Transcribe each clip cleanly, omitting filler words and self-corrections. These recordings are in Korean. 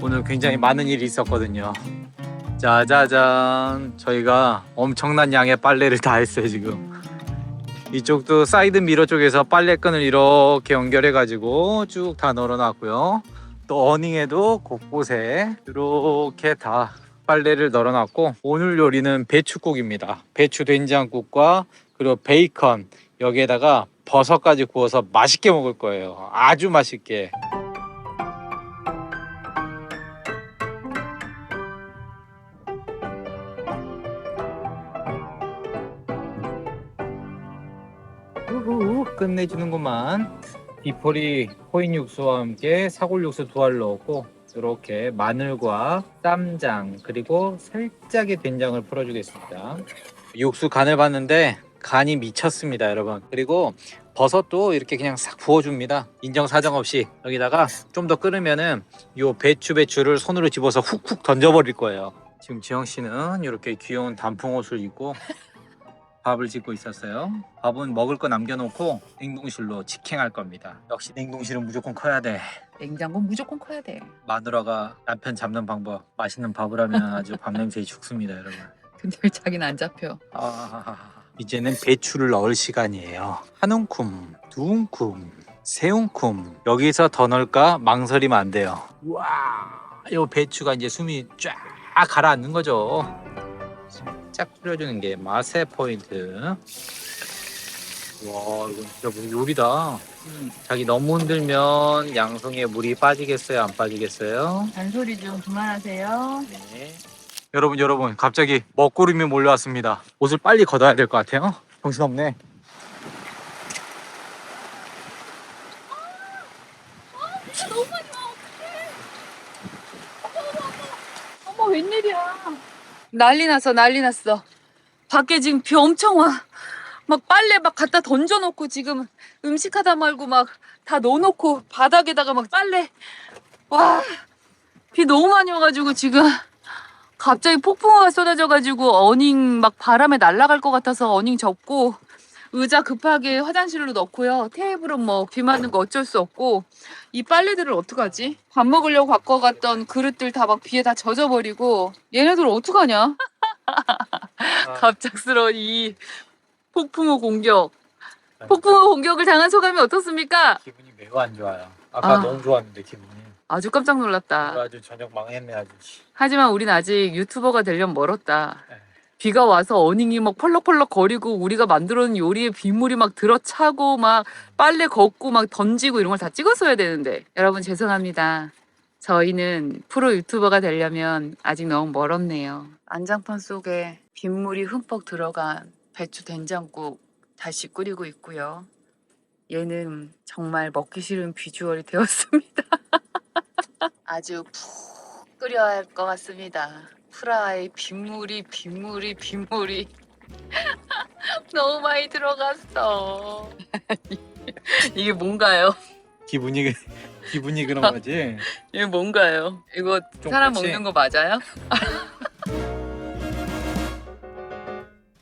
오늘 굉장히 많은 일이 있었거든요. 짜자잔, 저희가 엄청난 양의 빨래를 다 했어요. 지금 이쪽도 사이드 미러 쪽에서 빨래끈을 이렇게 연결해 가지고 쭉 다 널어놨고요. 또 어닝에도 곳곳에 이렇게 다 빨래를 널어놨고, 오늘 요리는 배추국입니다. 배추 된장국과 그리고 베이컨, 여기에다가 버섯까지 구워서 맛있게 먹을 거예요. 아주 맛있게. 우후, 끝내주는구만. 디포리 코인 육수와 함께 사골 육수 두 알 넣었고, 이렇게 마늘과 쌈장 그리고 살짝의 된장을 풀어주겠습니다. 육수 간을 봤는데 간이 미쳤습니다, 여러분. 그리고 버섯도 이렇게 그냥 싹 부어줍니다. 인정사정 없이. 여기다가 좀 더 끓으면은 요 배추를 손으로 집어서 훅훅 던져버릴 거예요. 지금 지영씨는 이렇게 귀여운 단풍 옷을 입고 밥을 짓고 있었어요. 밥은 먹을 거 남겨놓고 냉동실로 직행할 겁니다. 역시 냉동실은 무조건 커야 돼. 냉장고는 무조건 커야 돼. 마누라가 남편 잡는 방법, 맛있는 밥을 하면 아주 밥 냄새에 죽습니다, 여러분. 근데 왜 자기는 안 잡혀? 이제는 배추를 넣을 시간이에요. 한 움큼, 두 움큼, 세 움큼. 여기서 더 넣을까 망설이면 안 돼요. 와, 이 배추가 이제 숨이 쫙 가라앉는 거죠. 살짝 뿌려주는 게 맛의 포인트. 와, 이건 진짜 무슨 요리다. 자기 너무 흔들면 양송이에 물이 빠지겠어요, 안 빠지겠어요? 잔소리 좀 그만하세요. 네. 여러분, 갑자기 먹구름이 몰려왔습니다. 옷을 빨리 걷어야 될 것 같아요. 정신없네. 너무 많이 와. 어머, 웬일이야. 난리 났어. 밖에 지금 비 엄청 와. 막 빨래 막 갖다 던져놓고 지금 음식하다 말고 막 다 넣어놓고 바닥에다가 막 빨래. 와, 비 너무 많이 와가지고 지금 갑자기 폭풍우가 쏟아져가지고 어닝 막 바람에 날아갈 것 같아서 어닝 접고 의자 급하게 화장실로 넣고요. 테이블은 뭐 비 맞는 거 어쩔 수 없고, 이 빨래들을 어떡하지? 밥 먹으려고 갖고 갔던 그릇들 다 막 비에 다 젖어버리고, 얘네들 어떡하냐? 갑작스러운 이 폭풍우 공격. 폭풍우 공격을 당한 소감이 어떻습니까? 기분이 매우 안 좋아요. 아까 너무 좋았는데 기분이. 아주 깜짝 놀랐다. 아주 저녁 망했네 아주. 하지만 우린 아직 유튜버가 되려면 멀었다. 비가 와서 어닝이 막 펄럭펄럭 거리고 우리가 만들어놓은 요리에 빗물이 막 들어차고 막 빨래 걷고 막 던지고 이런 걸 다 찍었어야 되는데, 여러분 죄송합니다. 저희는 프로 유튜버가 되려면 아직 너무 멀었네요. 안장판 속에 빗물이 흠뻑 들어간 배추 된장국 다시 끓이고 있고요. 얘는 정말 먹기 싫은 비주얼이 되었습니다. 아주 푹 끓여야 할 것 같습니다. 프라이 빗물이 너무 많이 들어갔어. 이게 뭔가요? 기분이 그런 거지. 이게 뭔가요? 이거 사람 그치? 먹는 거 맞아요?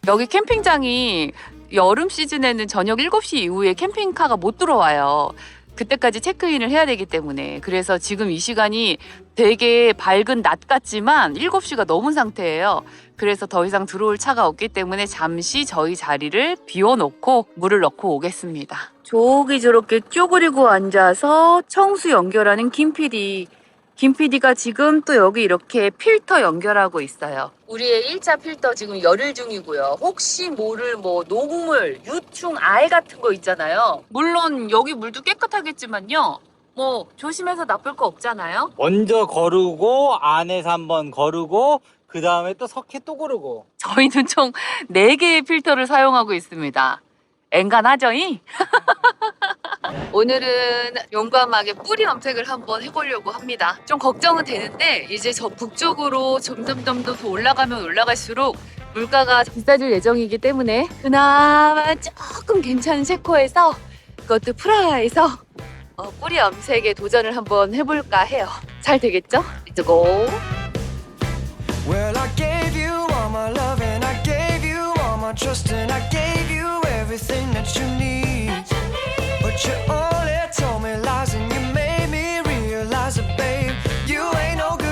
여기 캠핑장이 여름 시즌에는 저녁 7시 이후에 캠핑카가 못 들어와요. 그때까지 체크인을 해야 되기 때문에. 그래서 지금 이 시간이 되게 밝은 낮 같지만 7시가 넘은 상태예요. 그래서 더 이상 들어올 차가 없기 때문에 잠시 저희 자리를 비워놓고 물을 넣고 오겠습니다. 저기 저렇게 쪼그리고 앉아서 청수 연결하는 김PD가 지금 또 여기 이렇게 필터 연결하고 있어요. 우리의 1차 필터 지금 열일 중이고요. 혹시 모를 뭐 녹물, 유충, 알 같은 거 있잖아요. 물론 여기 물도 깨끗하겠지만요. 뭐 조심해서 나쁠 거 없잖아요. 먼저 거르고 안에서 한번 거르고 그 다음에 또 석회 또 고르고. 저희는 총 4개의 필터를 사용하고 있습니다. 엔간하죠이? 오늘은 용감하게 뿌리 염색을 한번 해보려고 합니다. 좀 걱정은 되는데 이제 저 북쪽으로 점점 더 올라가면 올라갈수록 물가가 비싸질 예정이기 때문에 그나마 조금 괜찮은 셰코에서, 그것도 프라하에서 뿌리 염색에 도전을 한번 해볼까 해요. 잘 되겠죠? Let's go! Well, I gave you all my love and I gave you all my trust and I gave you everything that you need. But you only told me lies and you made me realize that, babe, you ain't no good.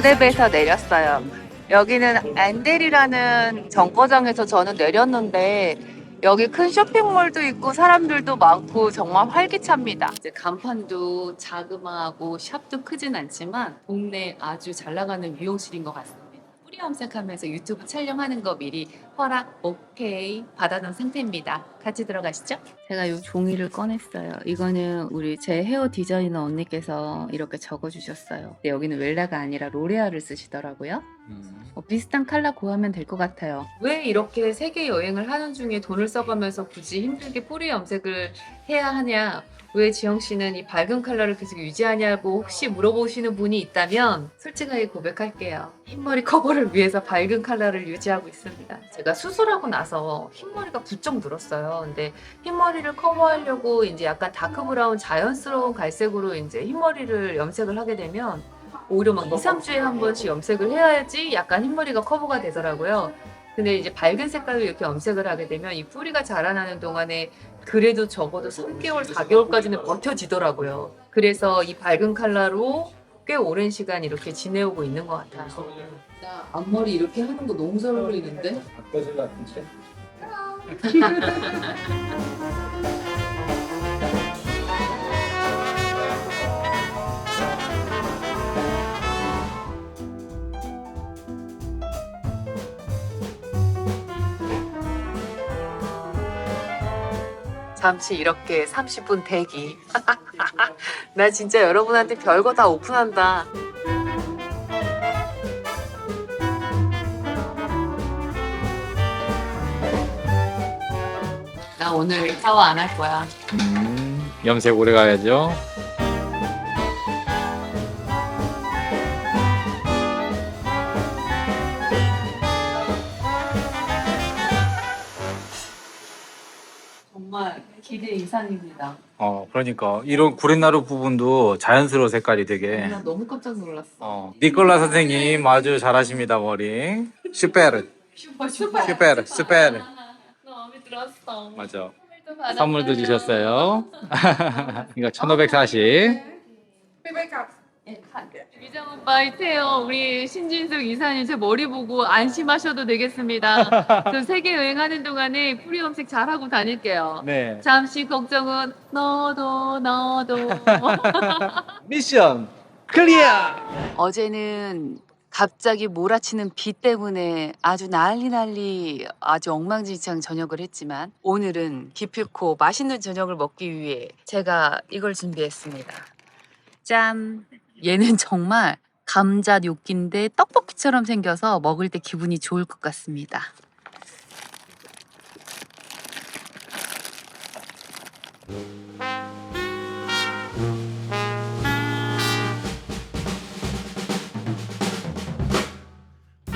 롯데배에서 내렸어요. 여기는 안델이라는 정거장에서 저는 내렸는데 여기 큰 쇼핑몰도 있고 사람들도 많고 정말 활기찹니다. 이제 간판도 자그마하고 샵도 크진 않지만 동네 아주 잘 나가는 미용실인 것 같습니다. 뿌리 염색하면서 유튜브 촬영하는 거 미리 허락 오케이 받아놓은 상태입니다. 같이 들어가시죠. 제가 이 종이를 꺼냈어요. 이거는 우리 제 헤어 디자이너 언니께서 이렇게 적어주셨어요. 근데 여기는 웰라가 아니라 로레알을 쓰시더라고요. 비슷한 컬러 구하면 될 것 같아요. 왜 이렇게 세계 여행을 하는 중에 돈을 써가면서 굳이 힘들게 뿌리 염색을 해야 하냐? 왜 지영 씨는 이 밝은 컬러를 계속 유지하냐고 혹시 물어보시는 분이 있다면 솔직하게 고백할게요. 흰머리 커버를 위해서 밝은 컬러를 유지하고 있습니다. 제가 수술하고 나서 흰머리가 부쩍 늘었어요. 근데 흰머리를 커버하려고 이제 약간 다크 브라운 자연스러운 갈색으로 이제 흰머리를 염색을 하게 되면 오히려 막 2, 3주에 한 번씩 염색을 해야지 약간 흰머리가 커버가 되더라고요. 근데 이제 밝은 색깔로 이렇게 염색을 하게 되면 이 뿌리가 자라나는 동안에 그래도 적어도 3개월, 4개월까지는 버텨지더라고요. 그래서 이 밝은 컬러로 꽤 오랜 시간 이렇게 지내오고 있는 것 같아요. 나 앞머리 이렇게 하는 거 너무 잘 어울리는데? 바꿔줄 것 같은데? 잠시 이렇게 30분 대기. 나 진짜 여러분한테 별거 다 오픈한다. 나 오늘 샤워 안 할 거야. 염색 오래 가야죠. 정말 기대 이상입니다. 그러니까 이런 구렛나루 부분도 자연스러운 색깔이 되게. 나 너무 깜짝 놀랐어. 니콜라 선생님 아주 잘하십니다 머리. 슈페르. 슈페르. 너 마음에 들었어. 맞아. 선물도 주셨어요. 이거 1540. 미정 오빠 이태요. 우리 신진숙 이사님 제 머리 보고 안심하셔도 되겠습니다. 저 세계 여행하는 동안에 뿌리 염색 잘하고 다닐게요. 네. 잠시 걱정은 너도 미션 클리어. 어제는 갑자기 몰아치는 비 때문에 아주 난리 아주 엉망진창 저녁을 했지만 오늘은 기필코 맛있는 저녁을 먹기 위해 제가 이걸 준비했습니다. 짠! 얘는 정말 감자 뇨끼인데 떡볶이처럼 생겨서 먹을 때 기분이 좋을 것 같습니다.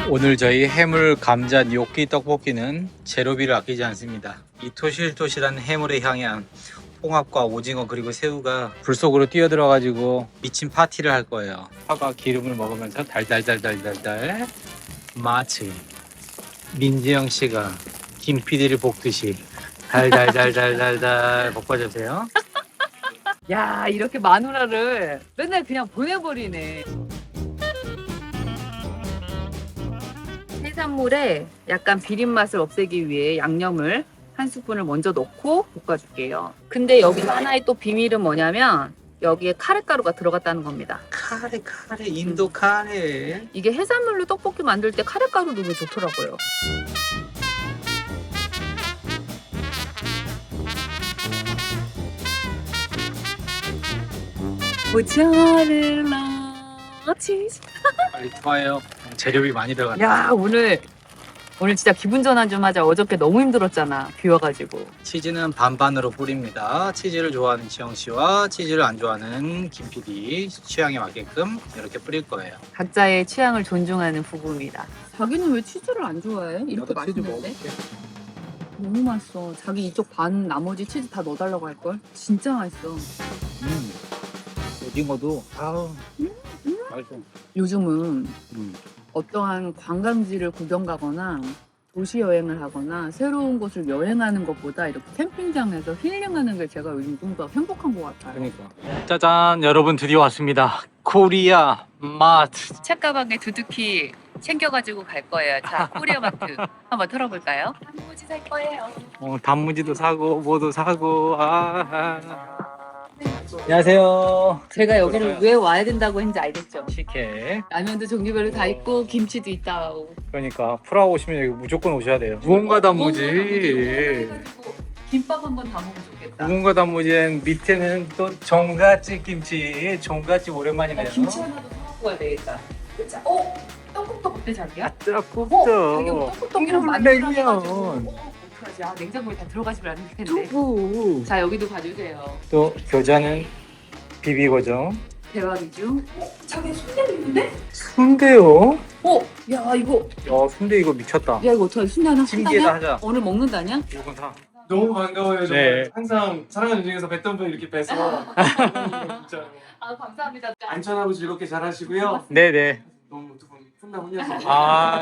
오늘 저희 해물 감자 뇨끼 떡볶이는 재료비를 아끼지 않습니다. 이 토실토실한 해물의 향연 홍합과 오징어 그리고 새우가 불 속으로 뛰어들어 가지고 미친 파티를 할 거예요. 사과 기름을 먹으면서 달달달달달달 마치 민지영 씨가 김 PD를 볶듯이 달달달달달달 볶아주세요. 야, 이렇게 마누라를 맨날 그냥 보내버리네. 해산물에 약간 비린 맛을 없애기 위해 양념을 한 스푼을 먼저 넣고 볶아줄게요. 근데 여기 하나의 또 비밀은 뭐냐면 여기에 카레가루가 들어갔다는 겁니다. 카레 인도 카레. 이게 해산물로 떡볶이 만들 때 카레가루 넣으면 좋더라고요. 모짜렐라 치즈. 빨리 투하해요. 재료비 많이 들어간다. 야, 오늘 진짜 기분 전환 좀 하자. 어저께 너무 힘들었잖아. 비 와가지고. 치즈는 반반으로 뿌립니다. 치즈를 좋아하는 지영 씨와 치즈를 안 좋아하는 김 PD 취향에 맞게끔 이렇게 뿌릴 거예요. 각자의 취향을 존중하는 부부입니다. 자기는 왜 치즈를 안 좋아해? 이렇게 맛있는데? 너무 맛있어. 자기 이쪽 반 나머지 치즈 다 넣어달라고 할걸? 진짜 맛있어. 오징어도 맛있어. 요즘은 음. 어떠한 관광지를 구경 가거나 도시 여행을 하거나 새로운 곳을 여행하는 것보다 이렇게 캠핑장에서 힐링하는 게 제가 요즘 좀 더 행복한 것 같아요. 그러니까. 짜잔, 여러분 드디어 왔습니다. 코리아 마트. 책가방에 두둑히 챙겨가지고 갈 거예요. 자, 코리아 마트 한번 털어볼까요? 단무지 살 거예요. 단무지도 사고 뭐도 사고. 안녕하세요. 제가 여기를 왜 와야 된다고 했는지 알겠죠? 식혜. 라면도 종류별로 다 있고 김치도 있다. 그러니까 프라하 오시면 여기 무조건 오셔야 돼요. 무언가 단무지. 김밥 한번 다 먹으면 좋겠다. 무언가 단무지엔 밑에는 또 종갓집 김치. 종갓집 오랜만이네요. 김치 하나도 사갖고 가야 되겠다. 자, 떡국도 어때 자기야? 자기 짝꿍도. 떡국떡이랑 많이 냉면. 들어가가지고. 어떡하지? 냉장고에 다 들어가시면 안 될 텐데. 두부. 자, 여기도 봐주세요. 또 겨자는 비비고죠. 대박이죠? 자기 순대도 있는데? 순대요? 야 이거 순대 이거 미쳤다. 야 이거 어떡해 순대 하나 찜기에다 산다냐? 하자. 오늘 먹는다냐? 이건 사. 너무 반가워요. 정말. 네. 항상 사랑하는 중에서 뵀던 분 이렇게 뵈서 진짜 아 감사합니다. 안전하고 즐겁게 잘 하시고요. 네네. 너무 두 분 훈남 훈녀서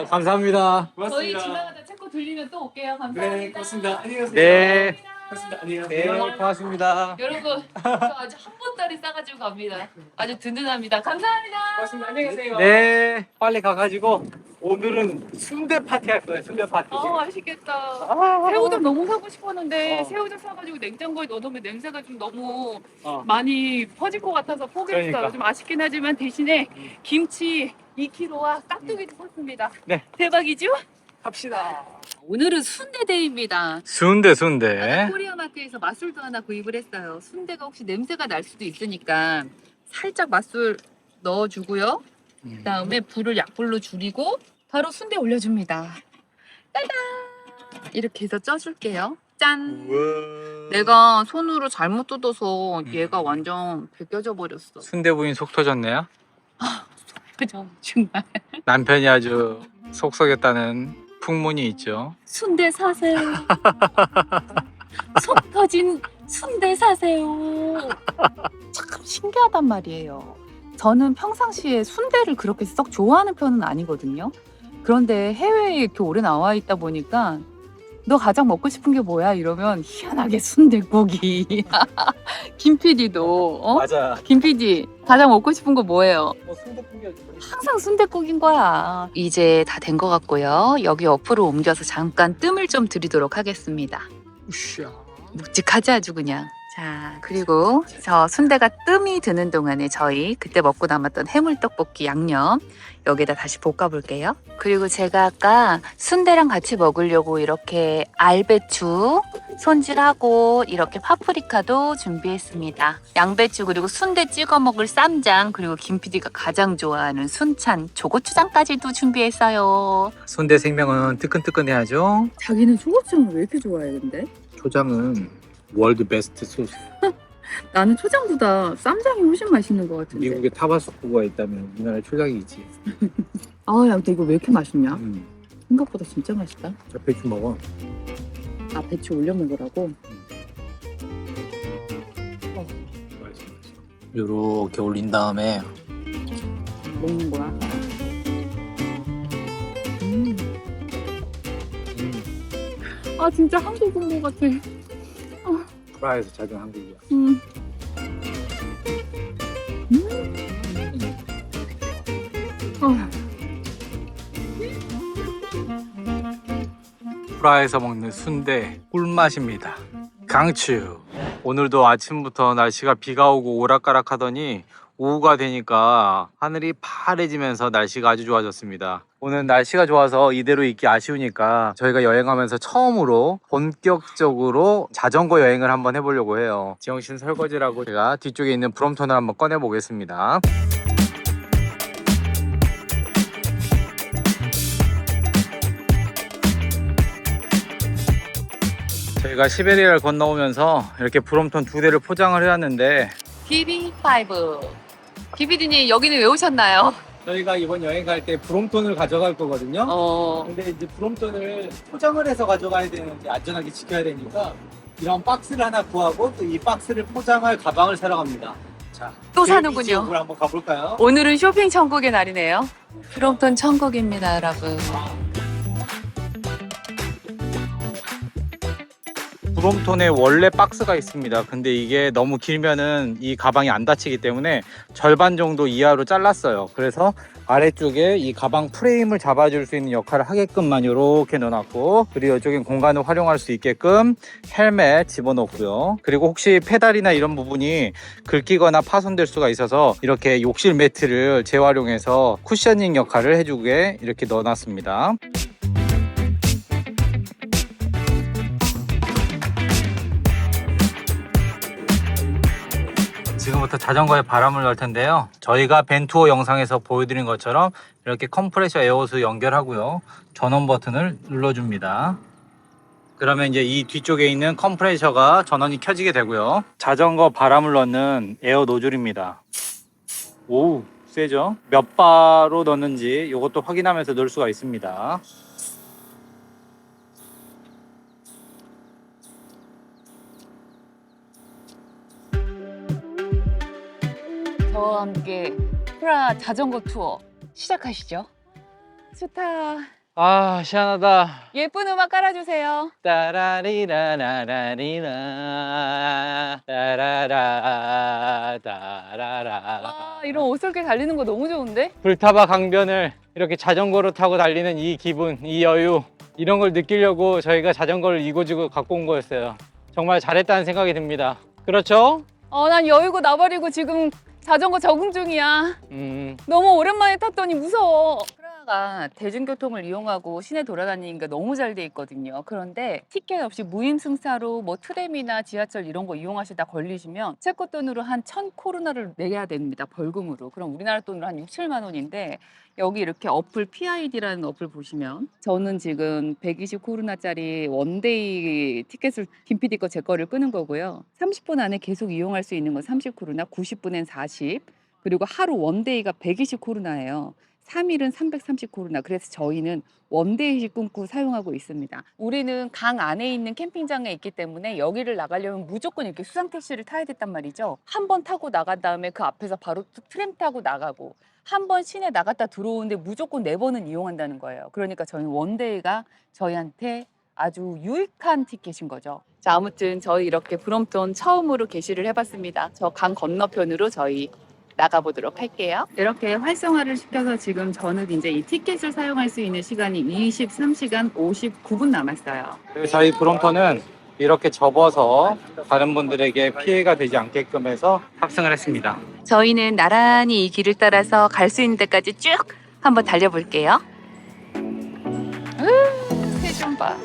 감사합니다. 저희 고맙습니다. 지나가다 체코 들리면 또 올게요. 감사합니다. 네, 고맙습니다. 안녕히 가세요. 네. 고맙습니다. 안녕히 네, 가세요. 고맙습니다. 여러분 저 아주 한 보따리 싸가지고 갑니다. 아주 든든합니다. 감사합니다. 고맙습니다. 안녕히 가세요. 네, 빨리 가가지고 오늘은 순대 파티 할 거예요. 순대 파티. 맛있겠다. 새우젓 너무 사고 싶었는데 어. 새우젓 사가지고 냉장고에 넣어놓으면 냄새가 좀 너무 어. 많이 퍼질 것 같아서 포기했어요. 그러니까. 좀 아쉽긴 하지만 대신에 김치 2kg와 깍두기도 샀습니다. 네. 대박이죠? 합시다. 오늘은 순대데이입니다. 순대. 코리아 마트에서 맛술도 하나 구입을 했어요. 순대가 혹시 냄새가 날 수도 있으니까 살짝 맛술 넣어주고요. 그다음에 불을 약불로 줄이고 바로 순대 올려줍니다. 따단! 이렇게 해서 쪄줄게요. 짠! 내가 손으로 잘못 뜯어서 얘가 완전 벗겨져 버렸어. 순대 부인 속 터졌네요. 그죠? 정말. 남편이 아주 속 썩였다는 풍문이 있죠. 순대 사세요. 속 터진 순대 사세요. 참 신기하단 말이에요. 저는 평상시에 순대를 그렇게 썩 좋아하는 편은 아니거든요. 그런데 해외에 이렇게 오래 나와 있다 보니까 너 가장 먹고 싶은 게 뭐야? 이러면 희한하게 순대국이. 김 PD도 맞아. 김 PD 가장 먹고 싶은 거 뭐예요? 순대국이었지. 항상 순대국인 거야. 이제 다 된 것 같고요. 여기 옆으로 옮겨서 잠깐 뜸을 좀 들이도록 하겠습니다. 우샤. 묵직하지 아주 그냥. 자, 그리고 저 순대가 뜸이 드는 동안에 저희 그때 먹고 남았던 해물떡볶이 양념 여기다 다시 볶아볼게요. 그리고 제가 아까 순대랑 같이 먹으려고 이렇게 알배추 손질하고 이렇게 파프리카도 준비했습니다. 양배추 그리고 순대 찍어 먹을 쌈장 그리고 김 PD가 가장 좋아하는 순찬 초고추장까지도 준비했어요. 순대 생명은 뜨끈뜨끈해야죠. 자기는 초고추장을 왜 이렇게 좋아해 근데? 초장은 월드 베스트 소스. 나는 초장보다 쌈장이 훨씬 맛있는 것 같은데. 미국에 타바스코가 있다면 우리나라에 초장이지. 아, 야, 근데 이거 왜 이렇게 맛있냐? 생각보다 진짜 맛있다. 자, 배추 먹어. 아, 배추 올려 먹으라고? 요렇게 올린 다음에 먹는 거야. 아, 진짜 한국 온 것 같아. 프라하에서 작은 한국이야. 프라하에서 먹는 순대 꿀맛입니다. 강추. 오늘도 아침부터 날씨가 비가 오고 오락가락 하더니 오후가 되니까 하늘이 파래지면서 날씨가 아주 좋아졌습니다. 오늘 날씨가 좋아서 이대로 있기 아쉬우니까 저희가 여행하면서 처음으로 본격적으로 자전거 여행을 한번 해보려고 해요. 지영신 설거지라고 제가 뒤쪽에 있는 브롬톤을 한번 꺼내 보겠습니다. 저희가 시베리아를 건너오면서 이렇게 브롬톤 2대를 포장을 해왔는데 BB5. BBD님 여기는 왜 오셨나요? 저희가 이번 여행 갈 때 브롬톤을 가져갈 거거든요. 근데 이제 브롬톤을 포장을 해서 가져가야 되는데 안전하게 지켜야 되니까 이런 박스를 하나 구하고 또 이 박스를 포장할 가방을 사러 갑니다. 자, 또 그 사는군요. 지역으로 한번 가볼까요? 오늘은 쇼핑 천국의 날이네요. 브롬톤 천국입니다, 여러분. 브롬톤에 원래 박스가 있습니다. 근데 이게 너무 길면은 이 가방이 안 닫히기 때문에 절반 정도 이하로 잘랐어요. 그래서 아래쪽에 이 가방 프레임을 잡아줄 수 있는 역할을 하게끔만 이렇게 넣어놨고, 그리고 이쪽엔 공간을 활용할 수 있게끔 헬멧 집어넣고요. 그리고 혹시 페달이나 이런 부분이 긁히거나 파손될 수가 있어서 이렇게 욕실 매트를 재활용해서 쿠셔닝 역할을 해주게 이렇게 넣어놨습니다. 지금부터 자전거에 바람을 넣을 텐데요. 저희가 벤투어 영상에서 보여드린 것처럼 이렇게 컴프레셔 에어호스 연결하고요. 전원 버튼을 눌러줍니다. 그러면 이제 이 뒤쪽에 있는 컴프레셔가 전원이 켜지게 되고요. 자전거 바람을 넣는 에어 노즐입니다. 오, 세죠? 몇 바로 넣는지 이것도 확인하면서 넣을 수가 있습니다. 저와 함께 프라 자전거 투어 시작하시죠. 좋다. 아, 시원하다. 예쁜 음악 깔아주세요. 따라리라라라리라 따라라 따라라. 와, 이런 오솔길 달리는 거 너무 좋은데? 불타바 강변을 이렇게 자전거로 타고 달리는 이 기분, 이 여유, 이런 걸 느끼려고 저희가 자전거를 이고지고 갖고 온 거였어요. 정말 잘했다는 생각이 듭니다. 그렇죠? 난 여유고 나발이고 지금 자전거 적응 중이야. 너무 오랜만에 탔더니 무서워. 프라하가 대중교통을 이용하고 시내 돌아다니니까 너무 잘 돼 있거든요. 그런데 티켓 없이 무임승차로 뭐 트램이나 지하철 이런 거 이용하시다 걸리시면 체코 돈으로 한 1,000 코르나를 내야 됩니다. 벌금으로. 그럼 우리나라 돈으로 한 6, 7만 원인데 여기 이렇게 어플 PID라는 어플 보시면 저는 지금 120 코르나짜리 원데이 티켓을 김 PD 거 제 거를 끄는 거고요. 30분 안에 계속 이용할 수 있는 건 30 코르나, 90분엔 40, 그리고 하루 원데이가 120 코르나예요. 3일은 330 코르나. 그래서 저희는 원데이식 끊고 사용하고 있습니다. 우리는 강 안에 있는 캠핑장에 있기 때문에 여기를 나가려면 무조건 이렇게 수상택시를 타야 됐단 말이죠. 한 번 타고 나간 다음에 그 앞에서 바로 트램 타고 나가고, 한 번 시내 나갔다 들어오는데 무조건 4번은 이용한다는 거예요. 그러니까 저희는 원데이가 저희한테 아주 유익한 티켓인 거죠. 자, 아무튼 저희 이렇게 브롬톤 처음으로 게시를 해봤습니다. 저 강 건너편으로 저희 나가보도록 할게요. 이렇게 활성화를 시켜서 지금 저는 이제 이 티켓을 사용할 수 있는 시간이 23시간 59분 남았어요. 저희 브롬톤은 이렇게 접어서 다른 분들에게 피해가 되지 않게끔 해서 탑승을 했습니다. 저희는 나란히 이 길을 따라서 갈 수 있는 데까지 쭉 한번 달려볼게요. 새 좀 봐.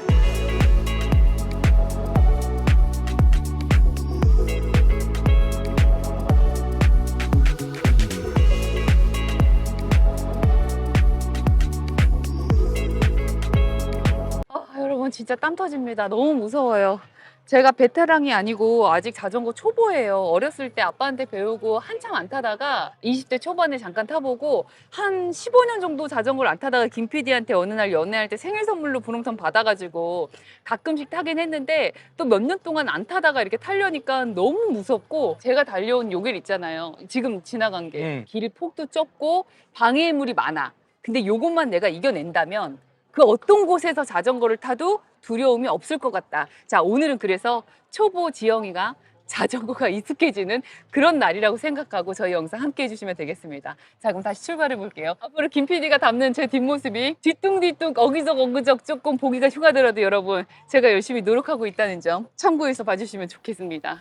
여러분 진짜 땀 터집니다. 너무 무서워요. 제가 베테랑이 아니고 아직 자전거 초보예요. 어렸을 때 아빠한테 배우고 한참 안 타다가 20대 초반에 잠깐 타보고 한 15년 정도 자전거를 안 타다가 김 PD한테 어느 날 연애할 때 생일 선물로 브롬톤 받아가지고 가끔씩 타긴 했는데 또 몇 년 동안 안 타다가 이렇게 타려니까 너무 무섭고, 제가 달려온 요 길 있잖아요. 지금 지나간 게 길이 폭도 좁고 방해물이 많아. 근데 요것만 내가 이겨낸다면 그 어떤 곳에서 자전거를 타도 두려움이 없을 것 같다. 자, 오늘은 그래서 초보 지영이가 자전거가 익숙해지는 그런 날이라고 생각하고 저희 영상 함께 해주시면 되겠습니다. 자, 그럼 다시 출발해 볼게요. 앞으로 김 PD가 담는 제 뒷모습이 뒤뚱뒤뚱 어기적어기적 조금 보기가 흉하더라도 여러분, 제가 열심히 노력하고 있다는 점 참고해서 봐주시면 좋겠습니다.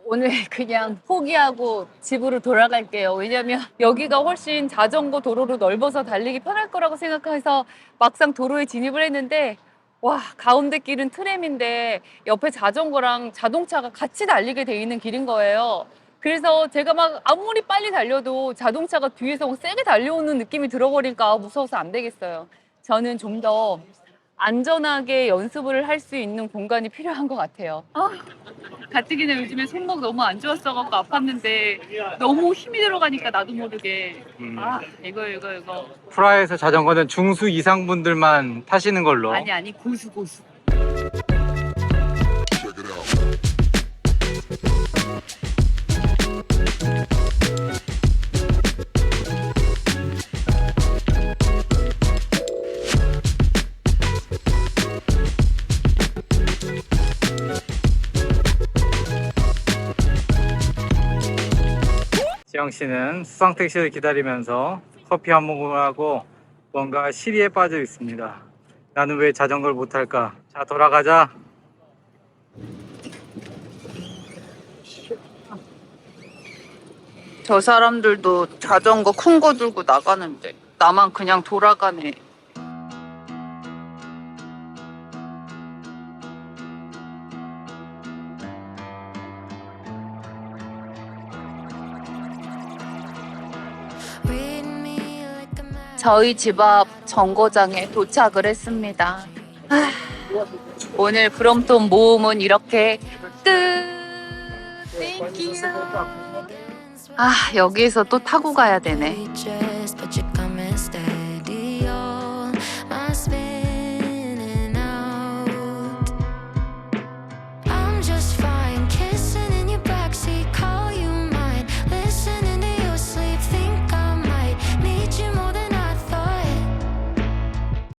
오늘 그냥 포기하고 집으로 돌아갈게요. 왜냐면 여기가 훨씬 자전거 도로로 넓어서 달리기 편할 거라고 생각해서 막상 도로에 진입을 했는데, 와, 가운데 길은 트램인데 옆에 자전거랑 자동차가 같이 달리게 돼 있는 길인 거예요. 그래서 제가 막 아무리 빨리 달려도 자동차가 뒤에서 세게 달려오는 느낌이 들어버리니까 무서워서 안 되겠어요. 저는 좀 더 안전하게 연습을 할 수 있는 공간이 필요한 것 같아요. 가뜩이나 요즘에 손목 너무 안 좋았어갖고 아팠는데 너무 힘이 들어가니까 나도 모르게 이거 프라하에서 자전거는 중수 이상 분들만 타시는 걸로. 아니 고수 지영 씨는 수상 택시를 기다리면서 커피 한 모금을 하고 뭔가 시리에 빠져 있습니다. 나는 왜 자전거를 못 탈까? 자, 돌아가자. 저 사람들도 자전거 큰 거 들고 나가는데 나만 그냥 돌아가네. Read me like a man. 저희 집 앞 정거장에 도착을 했습니다. 오늘 브롬톤 모험은 이렇게 끝. 여기에서 또 타고 가야 되네. Just, but you